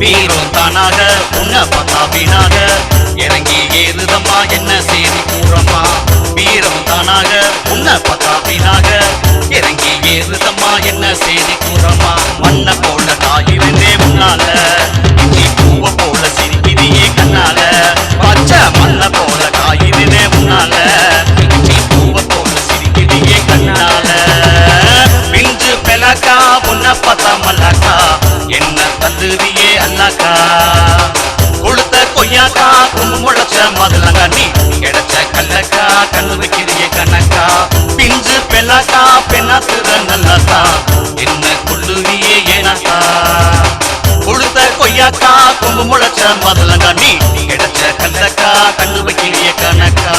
வீரம் தானாக உன்னை பார்த்தா வீணாக இறங்கி ஏறுதம்மா என்ன செய்தி கூறம்மா. வீரம் தானாக உன்னை பார்த்தா வீணாக இறங்கி ஏறுதம்மா என்ன செய்தி கூறம்மா. மண்ணை போல தாயிருந்தே முன்னால இஞ்சி பூவை போல சிரிக்கிறியே கண்ணால. பச்சை மண்ணை போல காயிருந்தே முன்னால இஞ்சி பூவை போல சிரிக்கிறியே கண்ணால. பிஞ்சு பெலக்கா உன்னை பார்த்தா மல்லாக்கா என்ன தந்துரியே அல்லாக்கா. கொளுத்த கொய்யாக்கா கும்பு முளைச்ச மதுலங்கா நீ கிடைச்ச கல்லக்கா கண்ணு வைக்கிறிய கணக்கா. பிஞ்சு பெல்லாக்கா பெண்ணாத்துற நல்லாக்கா என்ன கொள்ளுவியே ஏனாக்கா. கொளுத்த கொய்யாக்கா கும்பு முளைச்ச மதுலங்கா நீ கிடைச்ச கல்லக்கா கண்ணு வைக்கிறிய கணக்கா.